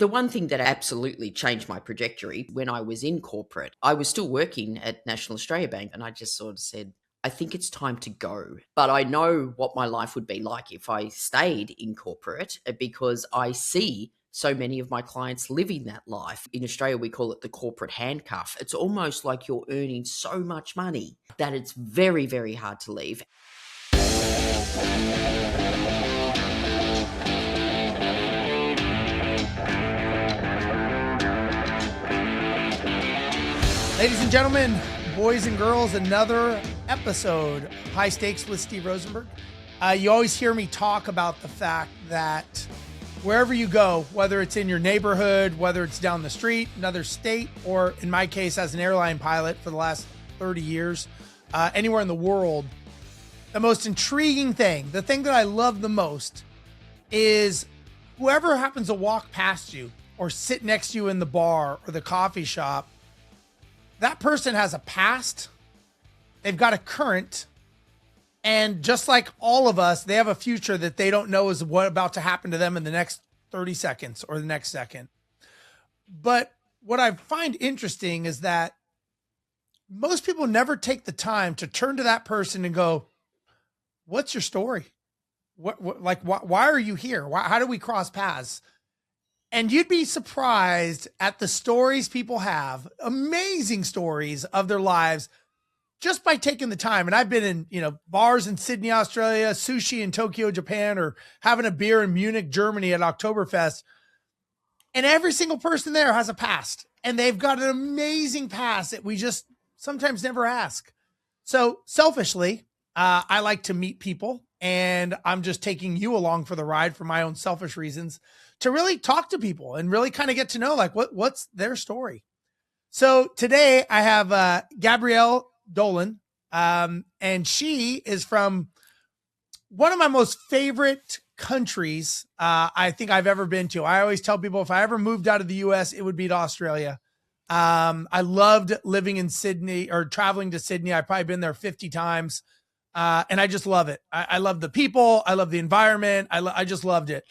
The one thing that absolutely changed my trajectory when I was in corporate, I was still working at National Australia Bank, and I just sort of said, I think it's time to go. But I know what my life would be like if I stayed in corporate, because I see so many of my clients living that life. In Australia, we call it the corporate handcuff. It's almost like you're earning so much money that it's very, very hard to leave. Ladies and gentlemen, boys and girls, another episode of High Stakes with Steve Rozenberg. You always hear me talk about the fact that wherever you go, whether it's in your neighborhood, whether it's down the street, another state, or in my case, as an airline pilot for the last 30 years, anywhere in the world, the most intriguing thing, the thing that I love the most is whoever happens to walk past you or sit next to you in the bar or the coffee shop, that person has a past, they've got a current, and just like all of us, they have a future that they don't know is what about to happen to them in the next 30 seconds or the next second. But what I find interesting is that most people never take the time to turn to that person and go, what's your story? Why are you here? How do we cross paths? And you'd be surprised at the stories people have, amazing stories of their lives, just by taking the time. And I've been in, bars in Sydney, Australia, sushi in Tokyo, Japan, or having a beer in Munich, Germany at Oktoberfest. And every single person there has a past, and they've got an amazing past that we just sometimes never ask. So selfishly, I like to meet people, and I'm just taking you along for the ride for my own selfish reasons, to really talk to people and really kind of get to know what's their story. So today I have Gabrielle Dolan, and she is from one of my most favorite countries I think I've ever been to. I always tell people if I ever moved out of the US, it would be to Australia. I loved living in Sydney or traveling to Sydney. I've probably been there 50 times. And I just love it. I love the people. I love the environment. I just loved it.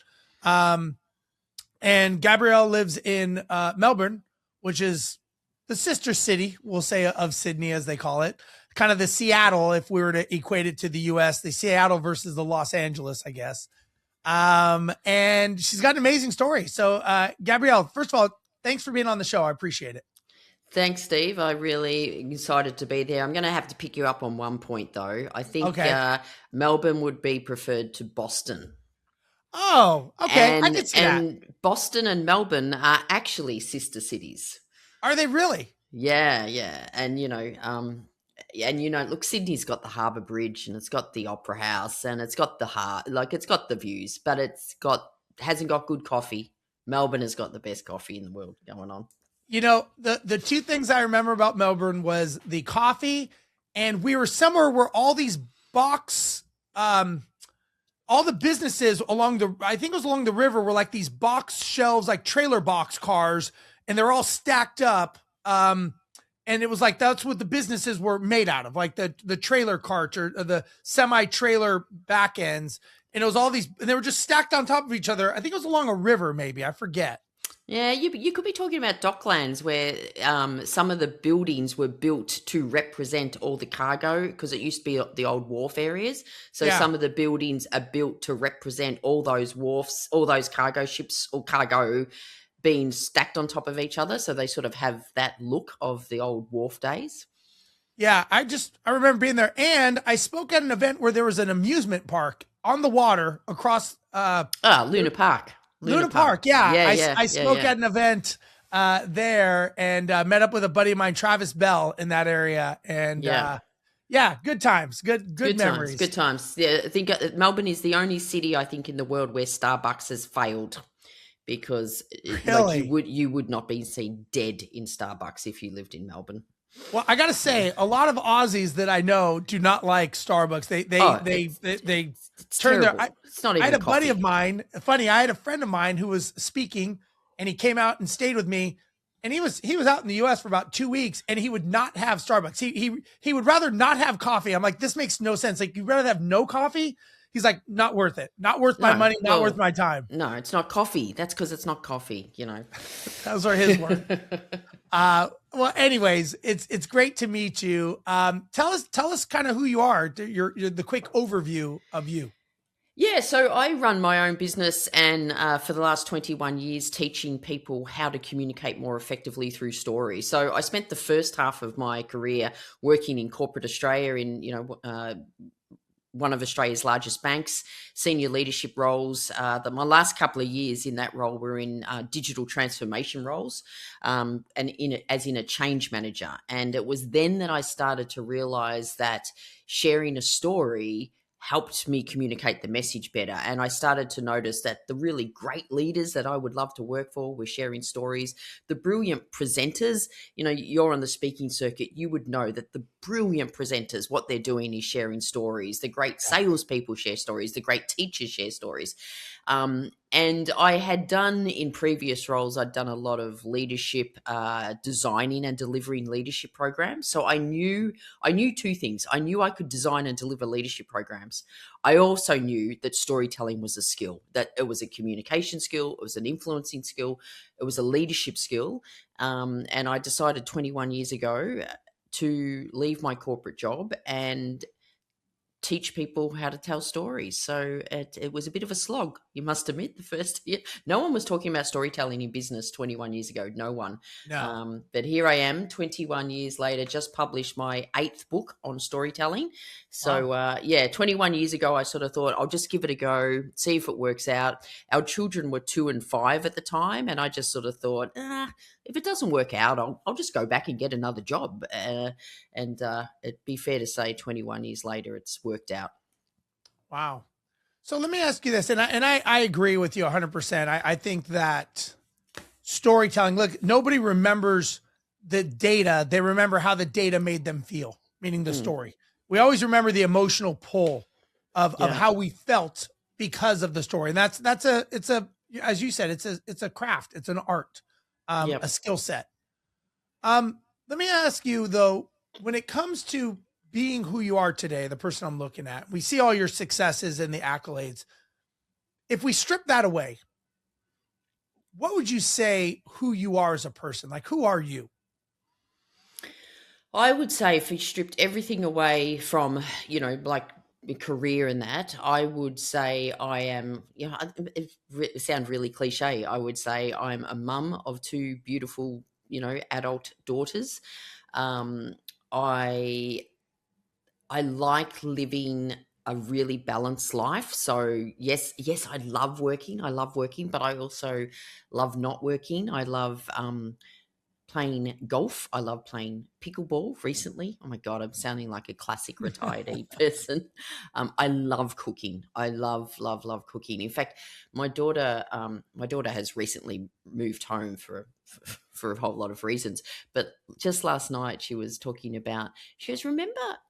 And Gabrielle lives in Melbourne, which is the sister city, we'll say, of Sydney, as they call it. Kind of the Seattle, if we were to equate it to the US, the Seattle versus the Los Angeles, I guess. And she's got an amazing story. So, Gabrielle, first of all, thanks for being on the show. I appreciate it. Thanks, Steve. I'm really excited to be there. I'm going to have to pick you up on one point, though. I think Melbourne would be preferred to Boston. Oh, okay. I can see that. And Boston and Melbourne are actually sister cities. Are they really? Yeah. And, look, Sydney's got the Harbour Bridge, and it's got the Opera House, and it's got it's got the views, but hasn't got good coffee. Melbourne has got the best coffee in the world going on. The two things I remember about Melbourne was the coffee, and we were somewhere where all these all the businesses along the river were like these box shelves, like trailer box cars, and they're all stacked up. And it was like, that's what the businesses were made out of, like the trailer carts or the semi-trailer back ends. And it was all these, and they were just stacked on top of each other. I think it was along a river, maybe, I forget. Yeah, you could be talking about Docklands, where some of the buildings were built to represent all the cargo, because it used to be the old wharf areas. So some of the buildings are built to represent all those wharfs, all those cargo ships or cargo being stacked on top of each other. So they sort of have that look of the old wharf days. Yeah, I remember being there, and I spoke at an event where there was an amusement park on the water across Luna Park. Luna Park, yeah. I spoke at an event there, and met up with a buddy of mine, Travis Bell, in that area. And good times, good memories. Good times. Yeah, I think Melbourne is the only city, I think, in the world where Starbucks has failed, because you would not be seen dead in Starbucks if you lived in Melbourne. Well, I got to say, a lot of Aussies that I know do not like Starbucks. They turn their. It's not even. I had a coffee. buddy of mine. Funny, I had a friend of mine who was speaking, and he came out and stayed with me. And he was out in the U.S. for about 2 weeks, and he would not have Starbucks. He would rather not have coffee. I'm like, this makes no sense. Like, you'd rather have no coffee? He's like, not worth it. Not worth my No, money. Not worth well, my time. no, it's not coffee. That's because it's not coffee, you know. Those are his words. Well, anyways, it's great to meet you. Tell us kind of who you are. Your the quick overview of you. Yeah, so I run my own business and for the last 21 years teaching people how to communicate more effectively through story. So I spent the first half of my career working in corporate Australia in, one of Australia's largest banks, senior leadership roles. My last couple of years in that role were in digital transformation roles, and as in a change manager. And it was then that I started to realize that sharing a story helped me communicate the message better. And I started to notice that the really great leaders that I would love to work for were sharing stories. The brilliant presenters, you're on the speaking circuit, you would know that the brilliant presenters, what they're doing is sharing stories. The great Yeah. salespeople share stories. The great teachers share stories. And I had done in previous roles, I'd done a lot of leadership, designing and delivering leadership programs. So I knew two things. I knew I could design and deliver leadership programs. I also knew that storytelling was a skill, that it was a communication skill, it was an influencing skill, it was a leadership skill. And I decided 21 years ago to leave my corporate job and teach people how to tell stories. So it was a bit of a slog, you must admit, the first year. No one was talking about storytelling in business 21 years ago. No one. No. But here I am, 21 years later, just published my 8th book on storytelling. Wow. So, 21 years ago, I sort of thought, I'll just give it a go, see if it works out. Our children were 2 and 5 at the time. And I just sort of thought, if it doesn't work out, I'll just go back and get another job. And it'd be fair to say 21 years later, it's worked out. Wow. So let me ask you this, and I agree with you 100%. I think that storytelling, look, nobody remembers the data. They remember how the data made them feel, meaning the story. We always remember the emotional pull of how we felt because of the story. And it's a, as you said, it's a craft, it's an art, a skill set. Let me ask you though, when it comes to being who you are today, the person I'm looking at, we see all your successes and the accolades. If we strip that away, what would you say who you are as a person? Like, who are you? I would say if we stripped everything away from, like a career and that, I would say I am, it sounds really cliche. I would say I'm a mum of 2 beautiful, adult daughters. I like living a really balanced life. So yes, I love working. But I also love not working. I love playing golf. I love playing pickleball recently. Oh my God, I'm sounding like a classic retired person. I love cooking. I love, love, love cooking. In fact, my daughter has recently moved home for a whole lot of reasons. But just last night she was talking about, she goes,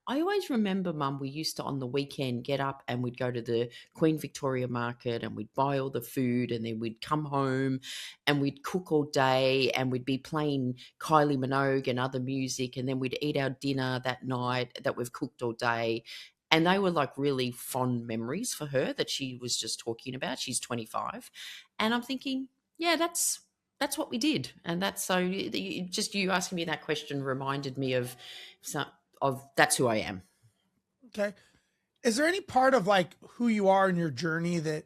I always remember, Mum, we used to on the weekend get up and we'd go to the Queen Victoria Market and we'd buy all the food and then we'd come home and we'd cook all day and we'd be playing Kylie Minogue and other music and then we'd eat our dinner that night that we've cooked all day. And they were like really fond memories for her that she was just talking about. She's 25. And I'm thinking, yeah, that's what we did. And that's so just you asking me that question reminded me of that's who I am. Okay. Is there any part of like who you are in your journey that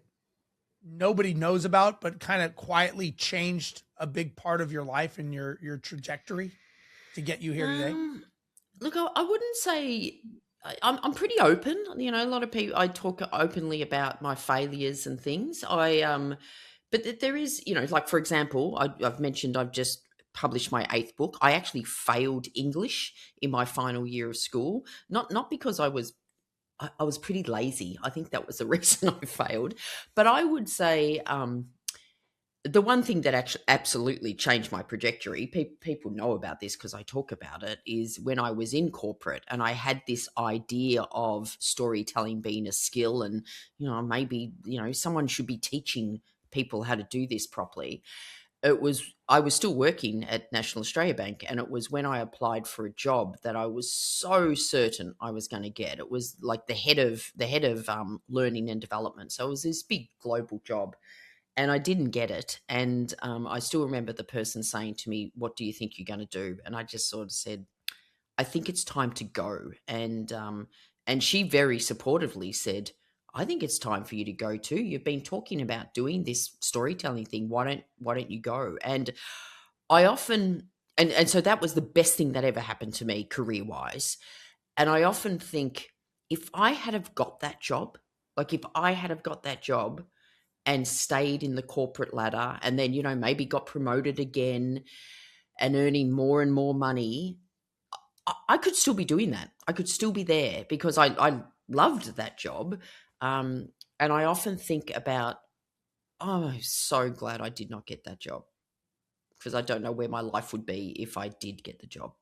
nobody knows about, but kind of quietly changed a big part of your life and your trajectory to get you here today? Look, I wouldn't say I'm pretty open. A lot of people, I talk openly about my failures and things. But there is, like for example, I've mentioned I've just published my 8th book. I actually failed English in my final year of school, not because I was pretty lazy. I think that was the reason I failed. But I would say the one thing that actually absolutely changed my trajectory, people know about this because I talk about it, is when I was in corporate and I had this idea of storytelling being a skill and, maybe, someone should be teaching people how to do this properly. it was I was still working at National Australia Bank, and it was when I applied for a job that I was so certain I was going to get. It was like the head of learning and development. So it was this big global job, and I didn't get it. And I still remember the person saying to me, "What do you think you're going to do?" And I just sort of said, "I think it's time to go." And she very supportively said, "I think it's time for you to go too. You've been talking about doing this storytelling thing. Why don't you go?" And I often and so that was the best thing that ever happened to me career wise. And I often think, if I had have got that job, like if I had have got that job and stayed in the corporate ladder, and then, maybe got promoted again and earning more and more money, I could still be doing that. I could still be there because I loved that job. Um, and I often think about, oh, I'm so glad I did not get that job, because I don't know where my life would be if I did get the job.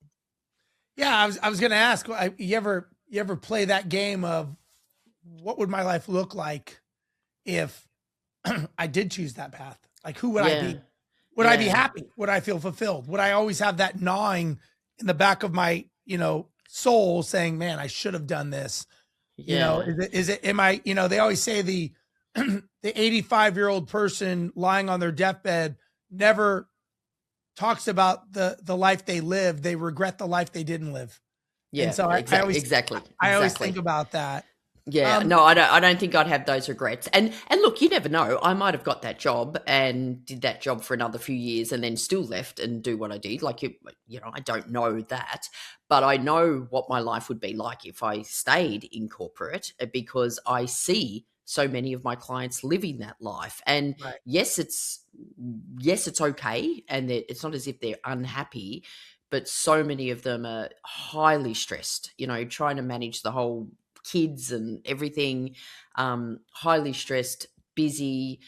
Yeah, I was going to ask, you ever play that game of what would my life look like if I did choose that path? Like, who would I Yeah. be? Would I be Yeah. happy? Would I feel fulfilled? Would I always have that gnawing in the back of my, soul saying, man, I should have done this? Yeah. Am I, they always say the, the 85-year-old person lying on their deathbed never talks about the life they lived. They regret the life they didn't live. And Yeah. so Exactly. I always Exactly. think about that. Yeah, Um, no, I don't think I'd have those regrets. And look, you never know. I might have got that job and did that job for another few years and then still left and do what I did. Like I don't know that, but I know what my life would be like if I stayed in corporate, because I see so many of my clients living that life. And right. yes, it's okay, and it's not as if they're unhappy, but so many of them are highly stressed, trying to manage the whole kids and everything, highly stressed, busy,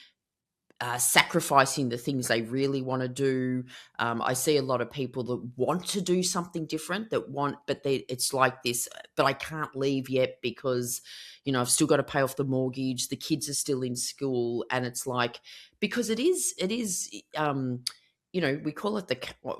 sacrificing the things they really want to do. I see a lot of people that want to do something different, but it's like this, but I can't leave yet because, I've still got to pay off the mortgage. The kids are still in school. And it's like, because we call it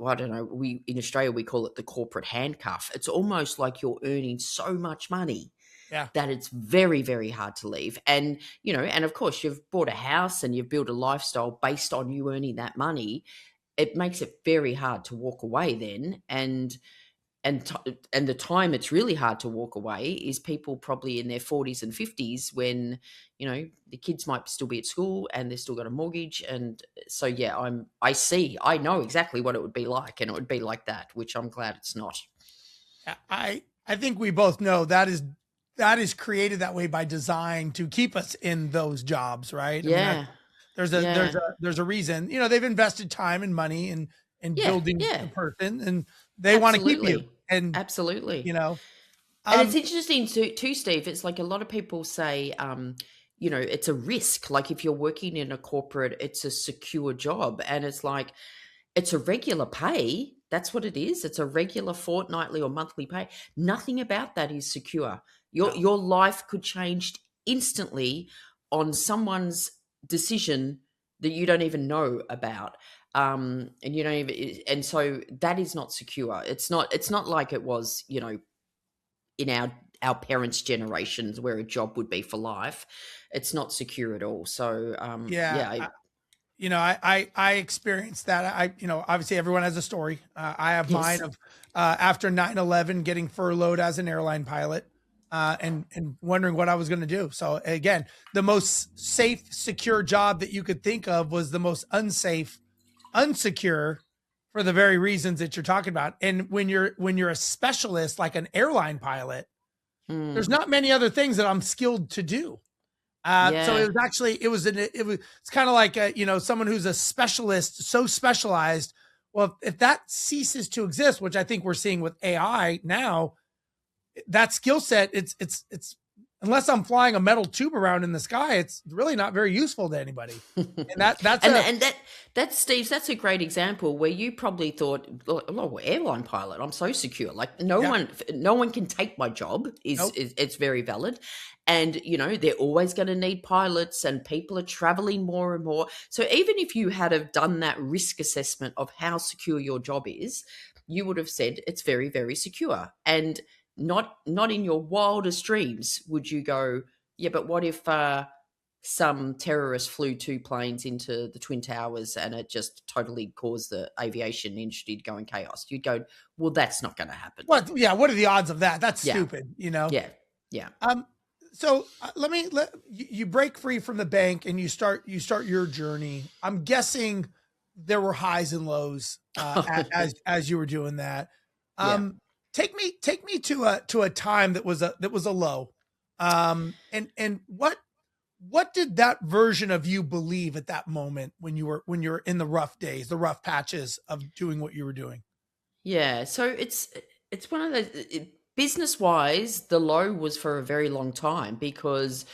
I don't know, in Australia, we call it the corporate handcuff. It's almost like you're earning so much money Yeah. that it's very, very hard to leave. And of course, you've bought a house and you've built a lifestyle based on you earning that money. It makes it very hard to walk away then. And the time it's really hard to walk away is people probably in their 40s and 50s, when, the kids might still be at school and they've still got a mortgage. And so, yeah, I know exactly what it would be like, and it would be like that, which I'm glad it's not. I think we both know that is created that way by design to keep us in those jobs, right? I mean, Yeah. there's a Yeah. there's a reason. They've invested time and money and Yeah. building Yeah. the person, and they want to keep you. Absolutely. And Absolutely. you know, And it's um, interesting too, Steve. It's like a lot of people say, it's a risk. Like if you're working in a corporate, it's a secure job. And it's like, it's a regular pay. That's what it is. It's a regular fortnightly or monthly pay. Nothing about that is secure. Your no, your life could change instantly on someone's decision that you don't even know about. And you don't even, and so that is not secure. It's not like it was, in our parents' generations, where a job would be for life. It's not secure at all. So yeah, yeah, I experienced that. Obviously everyone has a story. I have mine yes, of after 9/11 getting furloughed as an airline pilot, and wondering what I was going to do. So again, the most safe, secure job that you could think of was the most unsafe, unsecure, for the very reasons that you're talking about. And when you're a specialist like an airline pilot, there's mm, not many other things that I'm skilled to do. So yeah, it's kind of like someone who's a specialist, so specialized. Well, if that ceases to exist, which I think we're seeing with AI now, that skill set, it's unless I'm flying a metal tube around in the sky, it's really not very useful to anybody. And that's and a and that's Steve. That's a great example where you probably thought, "Oh, airline pilot, I'm so secure. Like yeah, no one can take my job." nope. Is it's very valid, and they're always going to need pilots, and people are traveling more and more. So even if you had have done that risk assessment of how secure your job is, you would have said it's very very secure, and not in your wildest dreams would you go, yeah, but what if some terrorist flew two planes into the Twin Towers and it just totally caused the aviation industry to go in chaos? You'd go, well, that's not going to happen. What? Yeah. What are the odds of that? That's Yeah, stupid. You know. yeah, yeah. Um. So let you break free from the bank and you start your journey. I'm guessing there were highs and lows as you were doing that. Yeah. Take me to a time that was a low. And what did that version of you believe at that moment when you were in the rough days, the rough patches of doing what you were doing? Yeah, so it's one of those business wise, the low was for a very long time because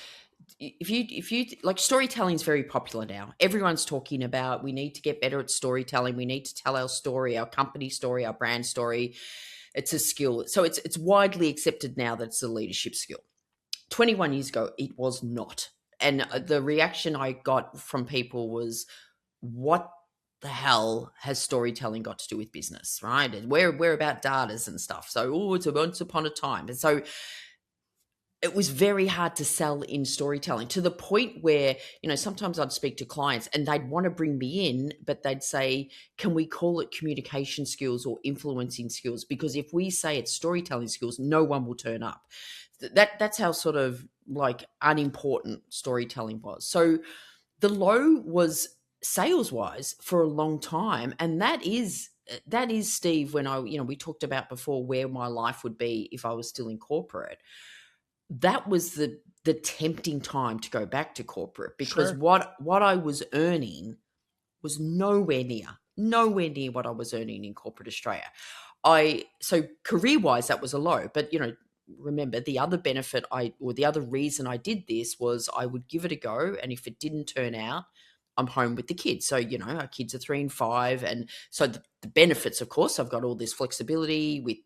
if you like, storytelling is very popular now. Everyone's talking about we need to get better at storytelling. We need to tell our story, our company story, our brand story. It's a skill. So it's widely accepted now that it's a leadership skill. 21 years ago, it was not. And the reaction I got from people was, what the hell has storytelling got to do with business, right? And we're about datas and stuff. So, oh, it's a once upon a time. And so it was very hard to sell in storytelling, to the point where, sometimes I'd speak to clients and they'd want to bring me in, but they'd say, can we call it communication skills or influencing skills? Because if we say it's storytelling skills, no one will turn up. That's how sort of like unimportant storytelling was. So the low was sales wise for a long time. And that is Steve, when we talked about before where my life would be if I was still in corporate. That was the tempting time to go back to corporate, because Sure. what I was earning was nowhere near what I was earning in corporate Australia. So career wise, that was a low, but remember, the other benefit the other reason I did this was I would give it a go, and if it didn't turn out, I'm home with the kids. So our kids are 3 and 5, and so the benefits, of course, I've got all this flexibility with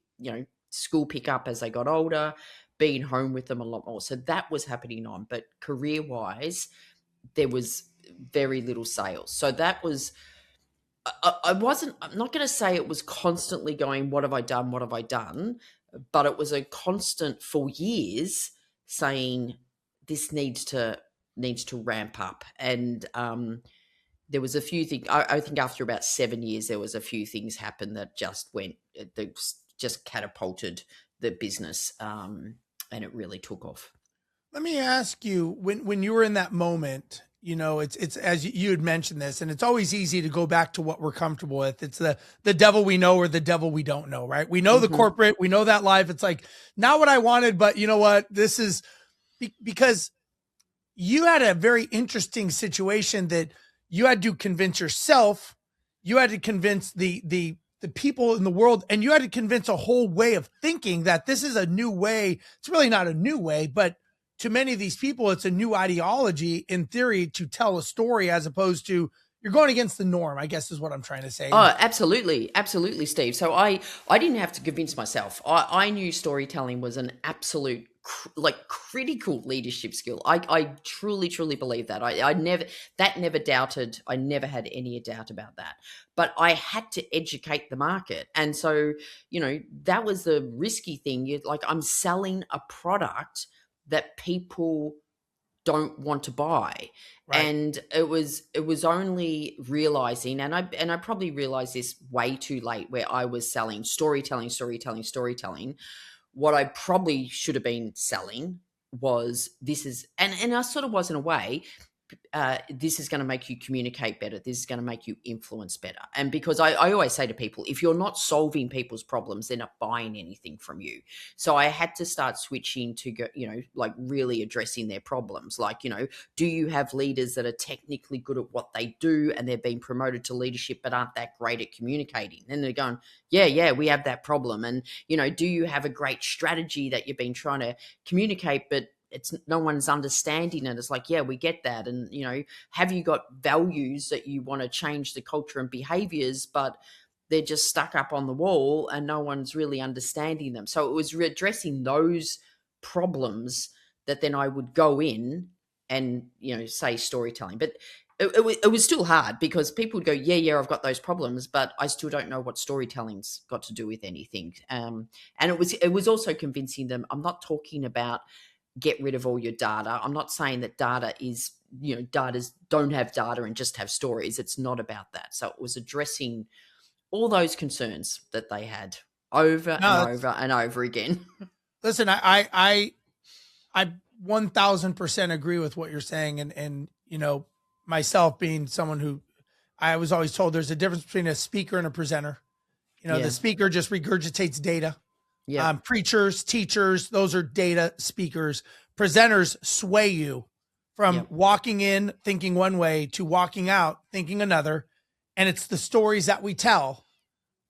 school pickup as they got older, being home with them a lot more. So that was happening on, but career wise, there was very little sales. So that was, I'm not going to say it was constantly going, what have I done? What have I done? But it was a constant for years saying this needs to ramp up. And there was a few things, I think after about 7 years, there was a few things happened that just that just catapulted the business. And it really took off. Let me ask you, when you were in that moment, it's as you had mentioned this, and it's always easy to go back to what we're comfortable with. It's the devil we know or the devil we don't know, right? We know the corporate, we know that life. It's like not what I wanted, but you know what? This is because you had a very interesting situation that you had to convince yourself, you had to convince the people in the world, and you had to convince a whole way of thinking that this is a new way. It's really not a new way, but to many of these people, it's a new ideology in theory to tell a story, as opposed to you're going against the norm, I guess is what I'm trying to say. Oh, absolutely. Absolutely, Steve. So I didn't have to convince myself. I knew storytelling was an absolute critical leadership skill. I truly, truly believe that. I never doubted. I never had any doubt about that. But I had to educate the market. And so, that was the risky thing. I'm selling a product that people don't want to buy. Right. And it was only realizing, and I probably realized this way too late, where I was selling storytelling. What I probably should have been selling was, this is, and I sort of was in a way, this is going to make you communicate better. This is going to make you influence better. And because I always say to people, if you're not solving people's problems, they're not buying anything from you. So I had to start switching to go, really addressing their problems. Do you have leaders that are technically good at what they do and they're being promoted to leadership but aren't that great at communicating? And they're going, yeah, we have that problem. And, do you have a great strategy that you've been trying to communicate, but it's no one's understanding it. It's like, yeah, we get that. And, have you got values that you want to change the culture and behaviors, but they're just stuck up on the wall and no one's really understanding them. So it was addressing those problems that then I would go in and, say storytelling. But it was still hard because people would go, yeah, I've got those problems, but I still don't know what storytelling's got to do with anything. And it was also convincing them, I'm not talking about get rid of all your data. I'm not saying that data is, datas don't have data and just have stories. It's not about that. So it was addressing all those concerns that they had over and No, over and over again. listen, I 1000% agree with what you're saying. And, myself being someone who I was always told there's a difference between a speaker and a presenter. Yeah. The speaker just regurgitates data. Yeah. Preachers, teachers, those are data speakers. Presenters sway you from walking in thinking one way to walking out thinking another. And it's the stories that we tell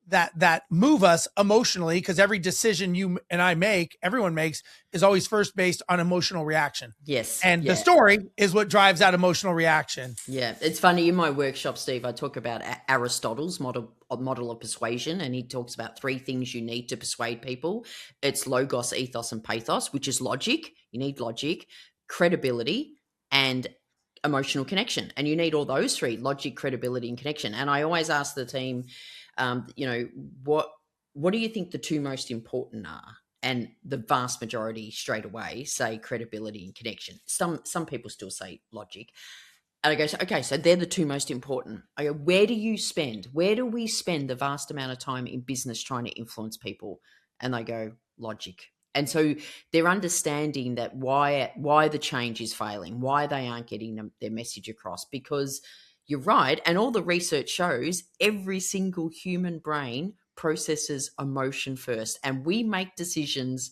that move us emotionally, because every decision you and I make, everyone makes, is always first based on emotional reaction. Yes. And the story is what drives that emotional reaction. Yeah. It's funny, in my workshop, Steve, I talk about Aristotle's model of persuasion, and he talks about 3 things you need to persuade people. It's logos, ethos, and pathos, which is logic. You need logic, credibility, and emotional connection. And you need all those 3: logic, credibility, and connection. And I always ask the team, what do you think the 2 most important are? And the vast majority straight away say credibility and connection. Some people still say logic. And I go, okay, so they're the 2 most important. I go, where do we spend the vast amount of time in business trying to influence people? And they go, logic. And so they're understanding that why the change is failing, why they aren't getting their message across, because you're right. And all the research shows every single human brain processes emotion first. And we make decisions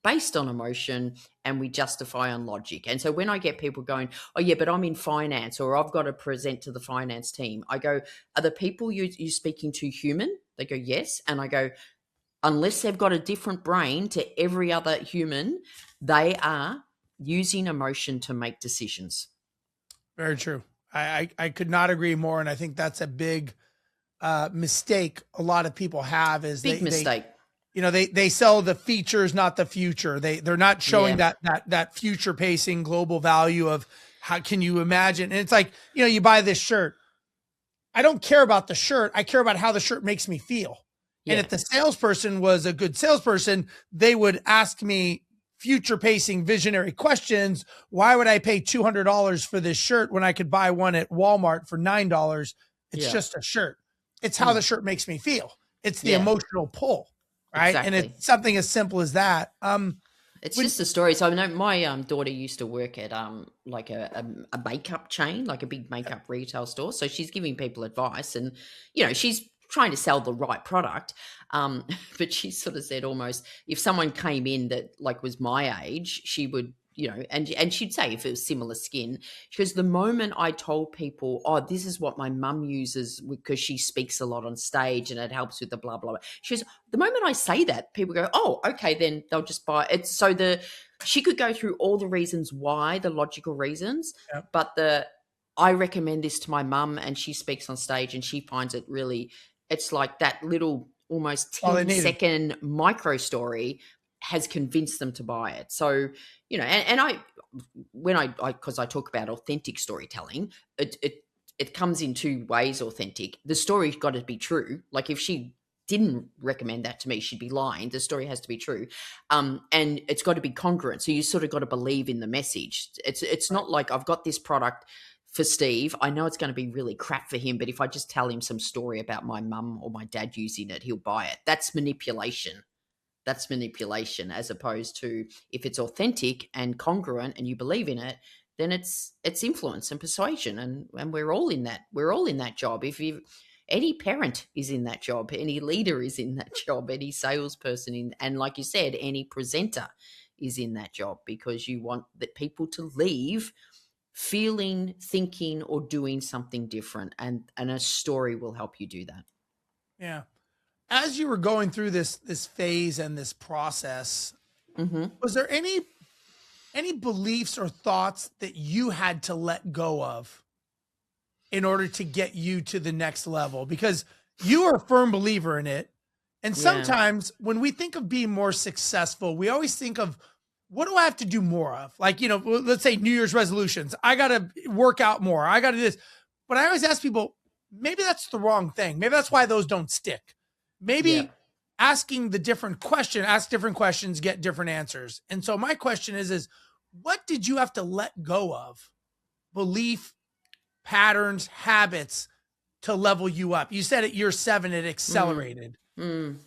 based on emotion and we justify on logic. And so when I get people going, oh, yeah, but I'm in finance, or I've got to present to the finance team, I go, are the people you're speaking to human? They go, yes. And I go, unless they've got a different brain to every other human, they are using emotion to make decisions. Very true. I could not agree more. And I think that's a big mistake a lot of people have is Big mistake. They sell the features, not the future. They're not showing that future pacing global value of how can you imagine? And it's like, you buy this shirt. I don't care about the shirt. I care about how the shirt makes me feel. Yeah. And if the salesperson was a good salesperson, they would ask me future pacing visionary questions. Why would I pay $200 for this shirt when I could buy one at Walmart for $9? It's just a shirt. It's how the shirt makes me feel. It's the emotional pull, right? Exactly. And it's something as simple as that. It's just a story. So I know my daughter used to work at like a makeup chain, like a big makeup retail store. So she's giving people advice, and she's trying to sell the right product. But she sort of said almost if someone came in that like was my age, she would, and she'd say if it was similar skin, because the moment I told people, oh, this is what my mum uses because she speaks a lot on stage and it helps with the blah, blah, blah. She goes, the moment I say that, people go, oh, okay, then they'll just buy it. So she could go through all the reasons why, the logical reasons, but I recommend this to my mum and she speaks on stage and she finds it really, it's like that little almost 10-second micro story has convinced them to buy it. So, because I talk about authentic storytelling, it comes in 2 ways. Authentic. The story's got to be true. Like if she didn't recommend that to me, she'd be lying. The story has to be true. And it's got to be congruent. So you sort of got to believe in the message. It's not like I've got this product for Steve. I know it's going to be really crap for him, but if I just tell him some story about my mum or my dad using it, he'll buy it. That's manipulation. That's manipulation, as opposed to if it's authentic and congruent and you believe in it, then it's influence and persuasion. And we're all in that. We're all in that job. Any parent is in that job, any leader is in that job, any salesperson and like you said, any presenter is in that job, because you want the people to leave feeling, thinking, or doing something different. And a story will help you do that. Yeah. As you were going through this phase and this process, was there any any beliefs or thoughts that you had to let go of in order to get you to the next level? Because you are a firm believer in it. And Yeah. sometimes when we think of being more successful, we always think of, what do I have to do more of? Like, let's say New Year's resolutions. I got to work out more. I got to do this. But I always ask people, maybe that's the wrong thing. Maybe that's why those don't stick. Yeah. Maybe ask different questions, get different answers. And so my question is what did you have to let go of? Belief, patterns, habits to level you up. You said at year 7, it accelerated. Mm.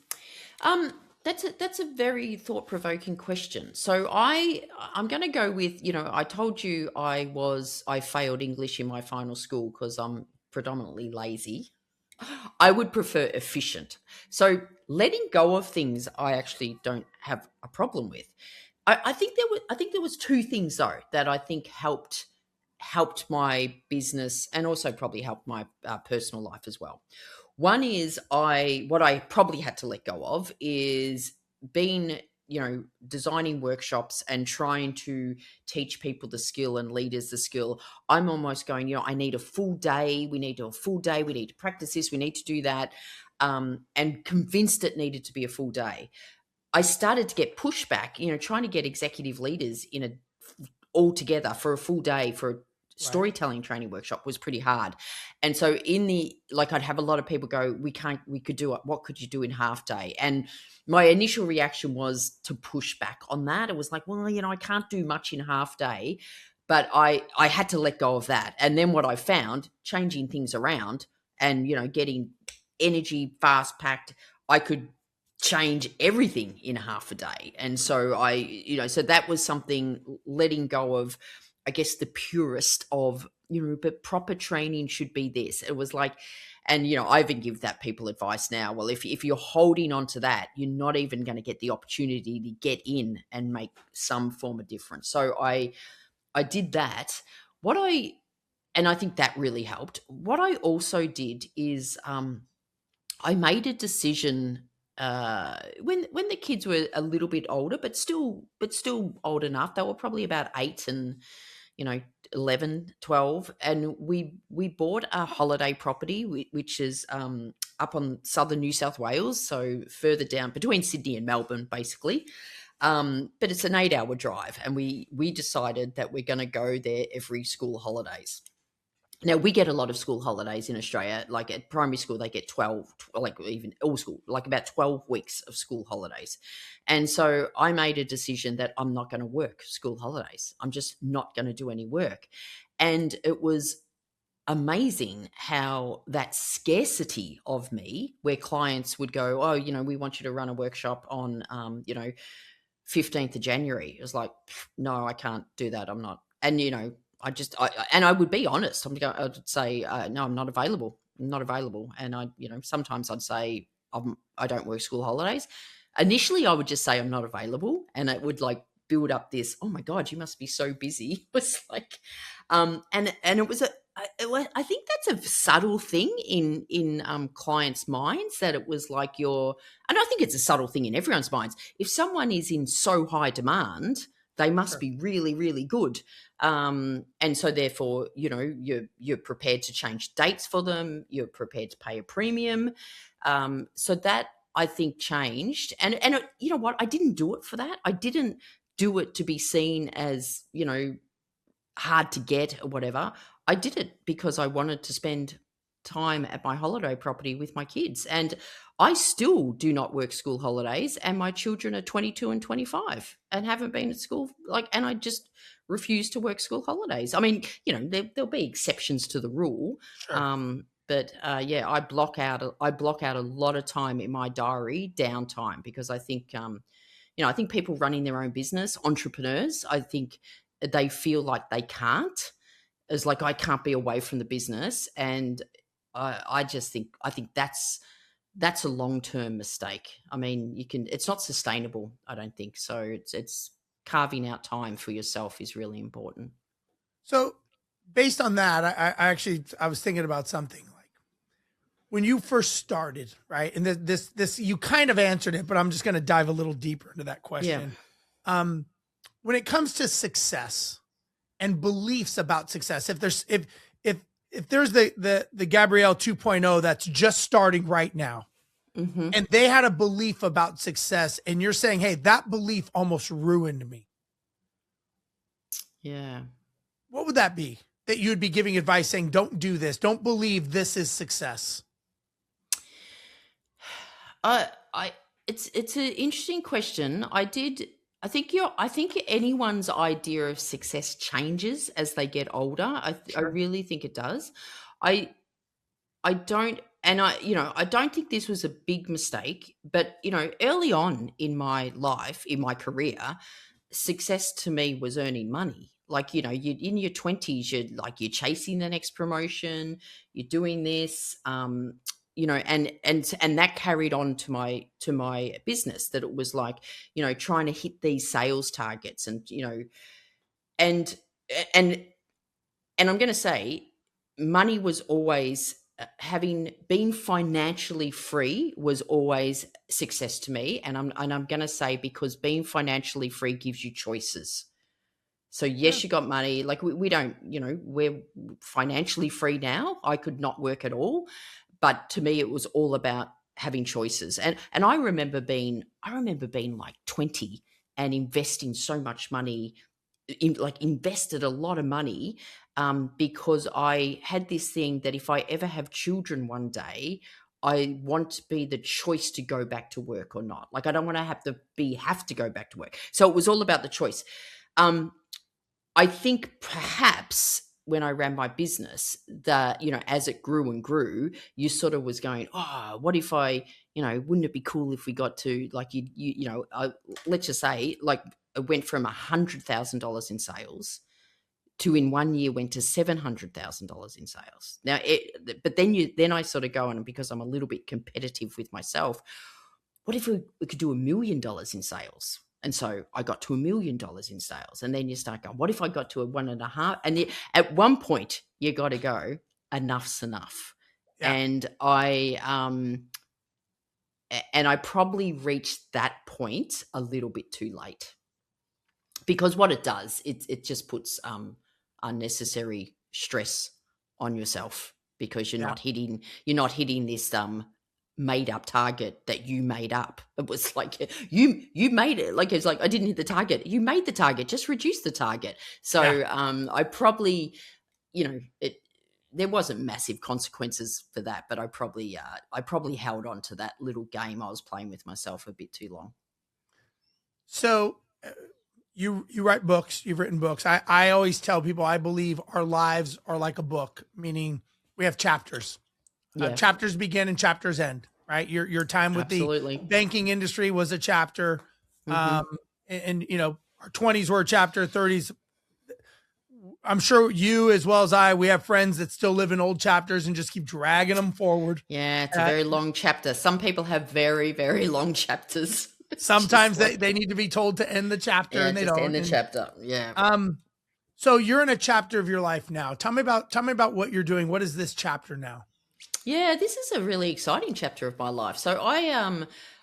That's a very thought-provoking question. So I'm going to go with, I told you I failed English in my final school because I'm predominantly lazy. I would prefer efficient. So letting go of things I actually don't have a problem with. I think there was two things though that I think helped my business and also probably helped my personal life as well. One is what I probably had to let go of is being, designing workshops and trying to teach people the skill and leaders the skill. I'm almost going, I need a full day. We need to do a full day. We need to practice this. We need to do that. And convinced it needed to be a full day. I started to get pushback, trying to get executive leaders all together for a full day for a Right. storytelling training workshop was pretty hard. And so I'd have a lot of people go, we could do it. What could you do in half day? And my initial reaction was to push back on that. It was like, well, I can't do much in half day, but I had to let go of that. And then what I found, changing things around and, getting energy fast packed, I could change everything in half a day. And so so that was something, letting go of, I guess, the purest of, but proper training should be this. It was like, and, I even give that people advice now. Well, if you're holding on to that, you're not even going to get the opportunity to get in and make some form of difference. So I did that. And I think that really helped. What I also did is, I made a decision when the kids were a little bit older, but still old enough. They were probably about 8 and 11, 12, and we bought a holiday property which is up on southern New South Wales, so further down between Sydney and Melbourne, basically. But it's an 8-hour drive, and we decided that we're going to go there every school holidays. Now, we get a lot of school holidays in Australia. Like at primary school, they get 12, like even all school, like about 12 weeks of school holidays. And so I made a decision that I'm not going to work school holidays. I'm just not going to do any work. And it was amazing how that scarcity of me, where clients would go, oh, we want you to run a workshop on, 15th of January. It was like, no, I can't do that. I'm not. And, I would be honest. I'd say, no, I'm not available. I'm not available. And sometimes I'd say, I don't work school holidays. Initially, I would just say I'm not available. And it would like build up this, oh my God, you must be so busy. It was like, and it was I think that's a subtle thing in clients' minds, that it was like and I think it's a subtle thing in everyone's minds. If someone is in so high demand, they must Sure. be really, really good. And so therefore, you're prepared to change dates for them. You're prepared to pay a premium. So that, I think, changed. And you know what? I didn't do it for that. I didn't do it to be seen as, hard to get or whatever. I did it because I wanted to spend time at my holiday property with my kids. And I still do not work school holidays, and my children are 22 and 25 and haven't been at school, and I just refuse to work school holidays. I mean, there'll be exceptions to the rule. Sure. But yeah, I block out a lot of time in my diary, downtime, because I think I think people running their own business, entrepreneurs, I think they feel like they can't. It's like, I can't be away from the business. And I think that's a long-term mistake. I mean, it's not sustainable, I don't think. So it's carving out time for yourself is really important. So based on that, I was thinking about something like when you first started, right? And this you kind of answered it, but I'm just going to dive a little deeper into that Yeah. question. when it comes to success and beliefs about success, if there's the Gabrielle 2.0 that's just starting right now, Mm-hmm. and they had a belief about success, and you're saying, hey, that belief almost ruined me, Yeah. what would that be? That you would be giving advice saying, don't do this, don't believe this is success. I it's an interesting question. I think anyone's idea of success changes as they get older. I Sure. really think it does. I I don't, and I don't think this was a big mistake, but early on in my life, in my career, success to me was earning money. Like, you in your 20s, you're chasing the next promotion, you're doing this, and that carried on to my business, that it was like, trying to hit these sales targets, and and and I'm going to say money was always having been financially free was always success to me, and I'm going to say, because being financially free gives you choices. So Yeah. yes, you got money. Like, we don't, we're financially free now. I could not work at all, but to me, it was all about having choices. And I remember being like 20 and investing so much money, invested a lot of money, because I had this thing that if I ever have children one day, I want to be the choice to go back to work or not. Like, I don't want to have to go back to work. So it was all about the choice. Um, I think perhaps when I ran my business, that, as it grew and grew, you sort of was going, oh, what if wouldn't it be cool if we got to, like, let's just say, like, it went from $100,000 in sales to, in one year, went to $700,000 in sales. Now, but then I sort of go on, because I'm a little bit competitive with myself. What if we could do $1 million in sales? And so I got to $1 million in sales. And then you start going, what if I got to a 1.5? And at one point, you got to go, enough's enough. Yeah. And I probably reached that point a little bit too late, because what it does, it just puts unnecessary stress on yourself, because Yeah. you're not hitting this made up target that you made up. It was like, you made it. Like, it's like, I didn't hit the target. You made the target. Just reduce the target. Yeah. So I probably, it there wasn't massive consequences for that, but I probably held on to that little game I was playing with myself a bit too long. So you write books, you've written books. I always tell people I believe our lives are like a book, meaning we have chapters. Yeah, Chapters begin and chapters end, right? Your time with the absolutely. banking industry was a chapter. Hmm. Um, and our 20s were a chapter, 30s. I'm sure you, as well as I, we have friends that still live in old chapters and just keep dragging them forward. Yeah, it's a Uh, very long chapter. Some people have very, very long chapters. Just Sometimes like, they need to be told to end the chapter yeah, and they just end don't. the And chapter. Yeah. um, so you're in a chapter of your life now. Tell me about what you're doing. What is this chapter now? Yeah, this is a really exciting chapter of my life. So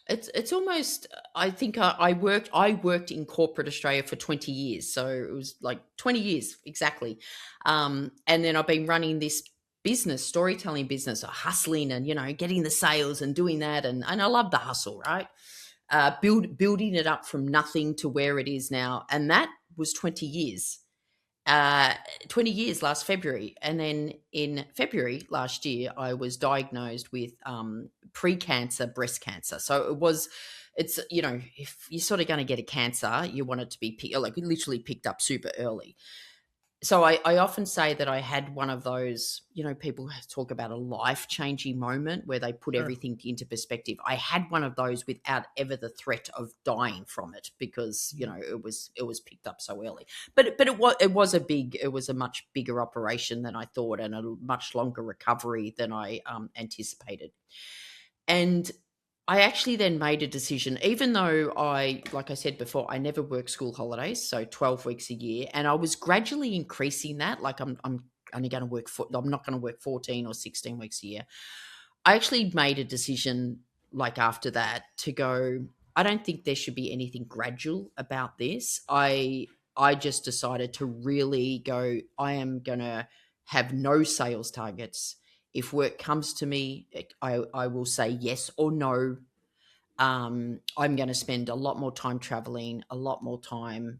it's almost, I think, I worked in corporate Australia for 20 years. So it was like 20 years exactly. And then I've been running this business, storytelling business, hustling, and getting the sales and doing that, and I love the hustle, right? Building it up from nothing to where it is now, and that was 20 years. uh 20 years last February. And then in February last year, I was diagnosed with pre-cancer breast cancer. So it's, if you're sort of going to get a cancer, you want it to be like literally picked up super early. So I often say that I had one of those, people talk about a life changing moment where they put Sure. everything into perspective. I had one of those without ever the threat of dying from it, because it was picked up so early. But it was a much bigger operation than I thought, and a much longer recovery than I anticipated. And I actually then made a decision, even though like I said before, I never work school holidays, so 12 weeks a year, and I was gradually increasing that. Like, I'm only going to I'm not going to work 14 or 16 weeks a year. I actually made a decision, like, after that, to go, I don't think there should be anything gradual about this. I just decided to really go, I am going to have no sales targets. If work comes to me, I will say yes or no. I'm going to spend a lot more time traveling, a lot more time,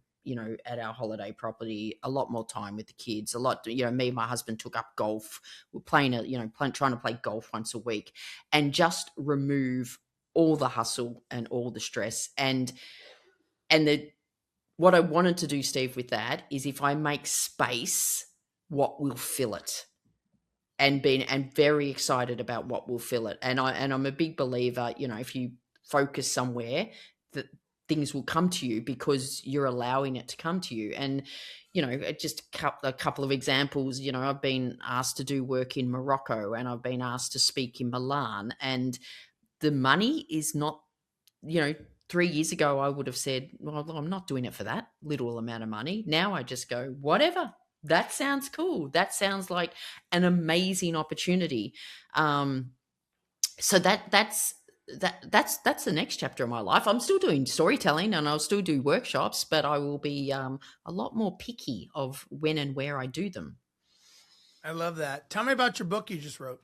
at our holiday property, a lot more time with the kids, a lot, me and my husband took up golf. We're playing trying to play golf once a week and just remove all the hustle and all the stress. And what I wanted to do, Steve, with that is if I make space, what will fill it? And very excited about what will fill it. And I'm a big believer, if you focus somewhere, that things will come to you because you're allowing it to come to you. And just a couple of examples. I've been asked to do work in Morocco, and I've been asked to speak in Milan, and the money is not, 3 years ago I would have said, well, I'm not doing it for that little amount of money. Now I just go, whatever. That sounds cool. That sounds like an amazing opportunity. So that's the next chapter of my life. I'm still doing storytelling and I'll still do workshops, but I will be a lot more picky of when and where I do them. I love that. Tell me about your book you just wrote.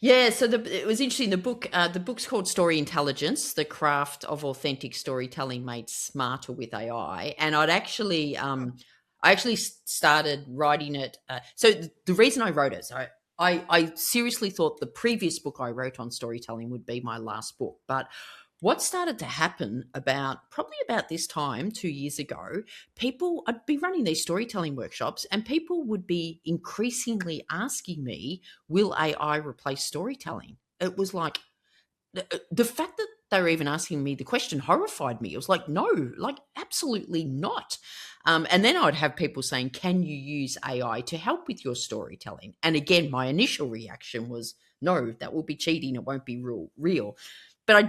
Yeah, so it was interesting. The book's called Story Intelligence: The Craft of Authentic Storytelling Made Smarter with AI. And I actually started writing it. So the reason I wrote it, so I seriously thought the previous book I wrote on storytelling would be my last book. But what started to happen probably about this time 2 years ago, I'd be running these storytelling workshops and people would be increasingly asking me, will AI replace storytelling? It was like, the fact that they were even asking me the question horrified me. It was like, no, like absolutely not. And then I'd have people saying, can you use AI to help with your storytelling? And again, my initial reaction was, no, that will be cheating. It won't be real. But I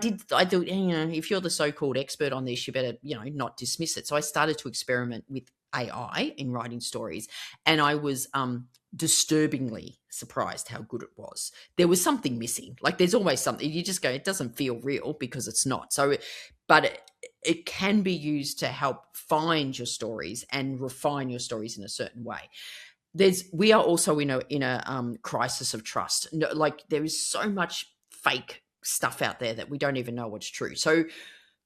do, if you're the so-called expert on this, you better, not dismiss it. So I started to experiment with AI in writing stories, and I was disturbingly surprised how good it was. There was something missing. Like there's always something. You just go, it doesn't feel real because it's not. So, but it can be used to help find your stories and refine your stories in a certain way. We are also in a crisis of trust. No, like there is so much fake stuff out there that we don't even know what's true. So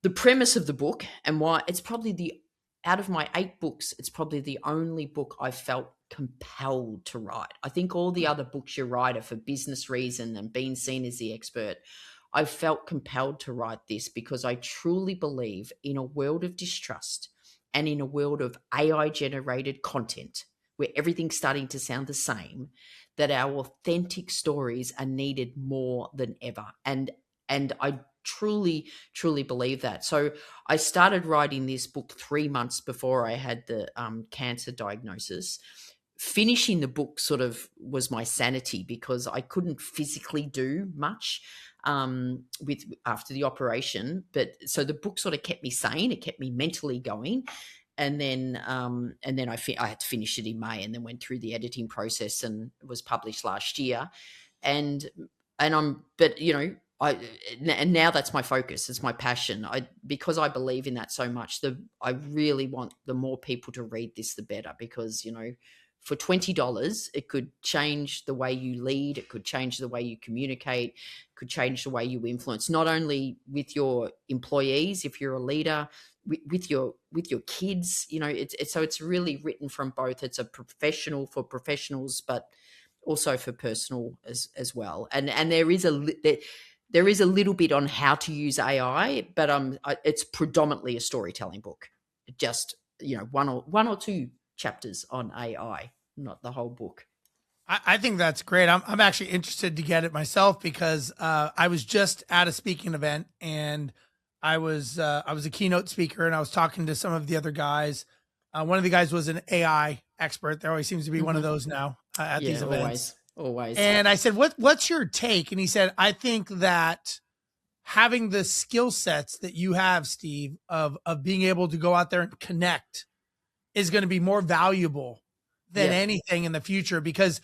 the premise of the book, and why it's probably out of my 8 books, it's probably the only book I felt compelled to write. I think all the other books you write are for business reason and being seen as the expert. I felt compelled to write this because I truly believe in a world of distrust and in a world of AI generated content where everything's starting to sound the same, that our authentic stories are needed more than ever. And I truly, truly believe that. So I started writing this book 3 months before I had the cancer diagnosis. Finishing the book sort of was my sanity because I couldn't physically do much after the operation. But so the book sort of kept me sane. It kept me mentally going. And then I had to finish it in May, and then went through the editing process, and it was published last year. And and now that's my focus. It's my passion. Because I believe in that so much. I really want the more people to read this, the better, because for $20, it could change the way you lead. It could change the way you communicate. It could change the way you influence, not only with your employees, if you're a leader, with your kids. It's really written from both. It's a professional for professionals, but also for personal as well. And there is a little bit on how to use AI, but it's predominantly a storytelling book. Just one or two chapters on AI, not the whole book. I think that's great. I'm actually interested to get it myself because I was just at a speaking event, and I was a keynote speaker, and I was talking to some of the other guys. One of the guys was an AI expert. There always seems to be one of those now at these events. Always. And I said, what's your take? And he said, I think that having the skill sets that you have, Steve, of being able to go out there and connect is going to be more valuable than anything in the future, because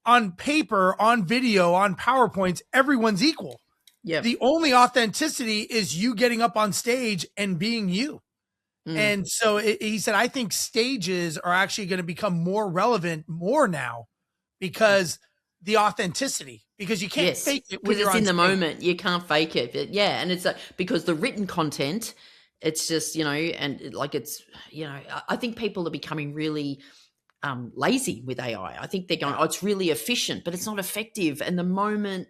on paper, on video, on PowerPoints, everyone's equal. Yeah. The only authenticity is you getting up on stage and being you. Mm. And so he said, I think stages are actually going to become more relevant more now because the authenticity, because you can't Yes, fake it when because you're it's on in the stage. moment. You can't fake it. But yeah, and it's because the written content, it's just, like it's, I think people are becoming really lazy with AI. I think they're going, Yeah. oh, it's really efficient, but it's not effective. And the moment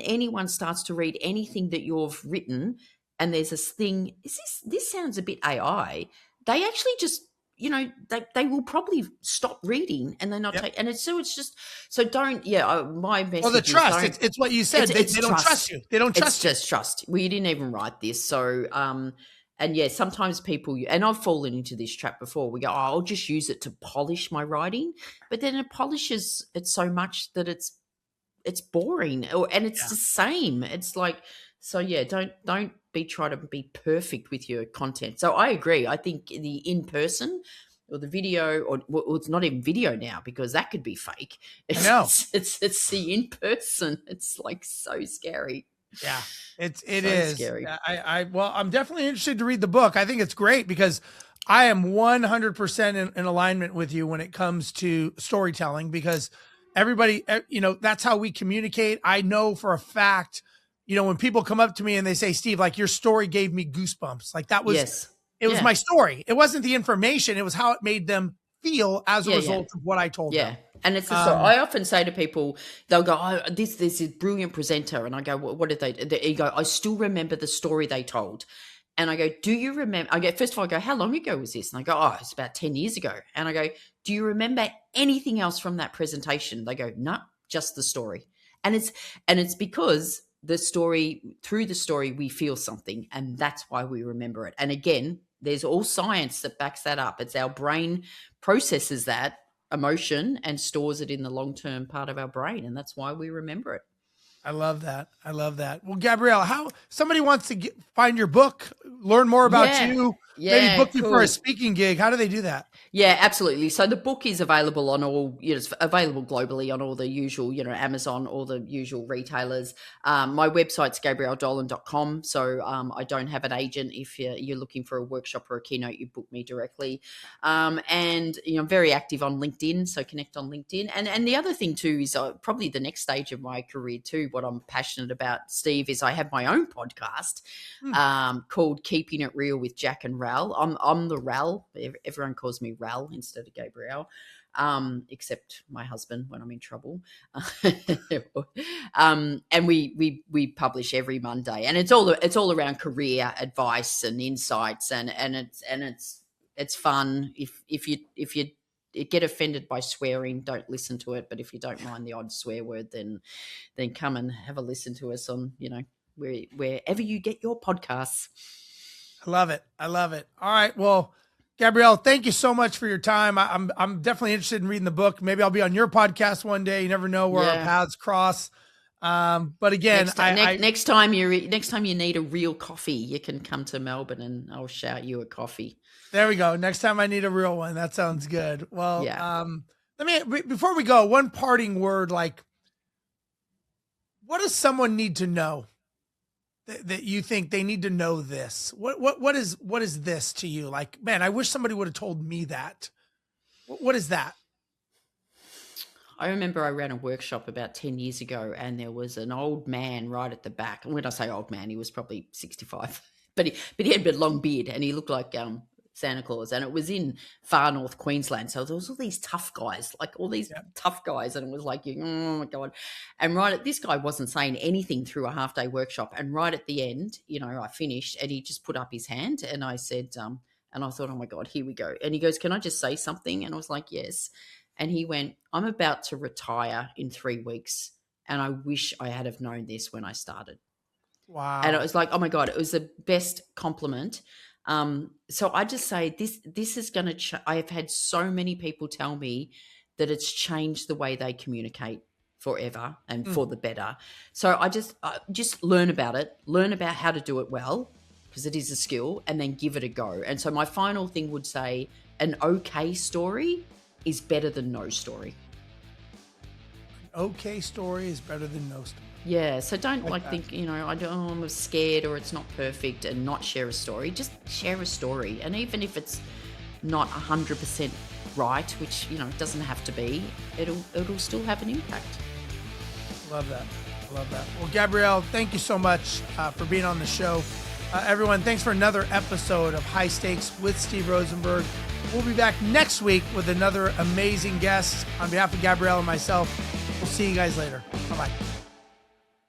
anyone starts to read anything that you've written, and there's this thing, this sounds a bit AI, they actually just, they will probably stop reading and they're not Yep. take, and it's just, so don't, my Well, the message is trust, don't, it's what you said. it's They don't trust trust. you. They don't It's trust you. just trust. Well, you didn't even write this. So, and yeah, sometimes people, and I've fallen into this trap before. We go, oh, I'll just use it to polish my writing. But then it polishes it so much that it's boring and it's Yeah. the same. It's like, so yeah, don't be trying to be perfect with your content. So I agree. I think the in person or the video, or well, it's not even video now because that could be fake. I know. It's the in person. It's like so scary. Yeah, it So is. scary. Well, I'm definitely interested to read the book. I think it's great because I am 100% in alignment with you when it comes to storytelling because everybody, that's how we communicate. I know for a fact, when people come up to me and they say, Steve, like your story gave me goosebumps. Like Yes. it was Yeah. my story. It wasn't the information. It was how it made them feel as a Yeah. Yeah. result of what I told Yeah. them. And it's the story. I often say to people, they'll go, oh, this is a brilliant presenter. And I go, what did they go, I still remember the story they told. And I go, do you remember? I go, first of all, I go, how long ago was this? And I go, oh, it's about 10 years ago. And I go, do you remember anything else from that presentation? They go, no, just the story. And it's because through the story, we feel something. And that's why we remember it. And again, there's all science that backs that up. It's our brain processes that emotion and stores it in the long-term part of our brain. And that's why we remember it. I love that. I love that. Well, Gabrielle, how somebody wants to find your book, learn more about you, maybe Yeah, book you for a cool. speaking gig. How do they do that? Yeah, absolutely. So the book is available on all, it's available globally on all the usual, Amazon, all the usual retailers. My website's gabrielledolan.com. So I don't have an agent. If you're looking for a workshop or a keynote, you book me directly. And, I'm very active on LinkedIn. So connect on LinkedIn. And the other thing too is probably the next stage of my career too, what I'm passionate about, Steve, is I have my own podcast called Keeping It Real with Jack and Ral. I'm the Ral. Everyone calls me Ral instead of Gabrielle, except my husband when I'm in trouble. And we publish every Monday, and it's all around career advice and insights, and it's fun. If you get offended by swearing, don't listen to it. But if you don't mind the odd swear word, then come and have a listen to us on wherever you get your podcasts. I love it. I love it. All right. Well, Gabrielle, thank you so much for your time. I'm definitely interested in reading the book. Maybe I'll be on your podcast one day. You never know where our paths cross. But again, next time you need a real coffee, you can come to Melbourne and I'll shout you a coffee. There we go. Next time I need a real one. That sounds good. Well, before we go, one parting word, like, what does someone need to know that you think they need to know this? What is this to you? Like, man, I wish somebody would have told me that. What is that? I remember I ran a workshop about 10 years ago and there was an old man right at the back. And when I say old man, he was probably 65, but he had a long beard and he looked like Santa Claus, and it was in far north Queensland. So there was all these tough guys, tough guys, and it was like, oh my God. And this guy wasn't saying anything through a half-day workshop. And right at the end, I finished and he just put up his hand and I said, and I thought, oh my God, here we go. And he goes, can I just say something? And I was like, yes. And he went, I'm about to retire in 3 weeks. And I wish I had have known this when I started. Wow. And it was like, oh my God, it was the best compliment. So I just say this is going to, I have had so many people tell me that it's changed the way they communicate forever and for the better. So I just learn about it, learn about how to do it well, because it is a skill, and then give it a go. And so my final thing would say an okay story is better than no story. An okay story is better than no story. Yeah, so don't Like like that. think, I don't, oh, I'm scared or it's not perfect and not share a story. Just share a story. And even if it's not 100% right, which, it doesn't have to be, it'll still have an impact. Love that. I love that. Well, Gabrielle, thank you so much for being on the show. Everyone, thanks for another episode of High Stakes with Steve Rozenberg. We'll be back next week with another amazing guest. On behalf of Gabrielle and myself, we'll see you guys later. Bye-bye.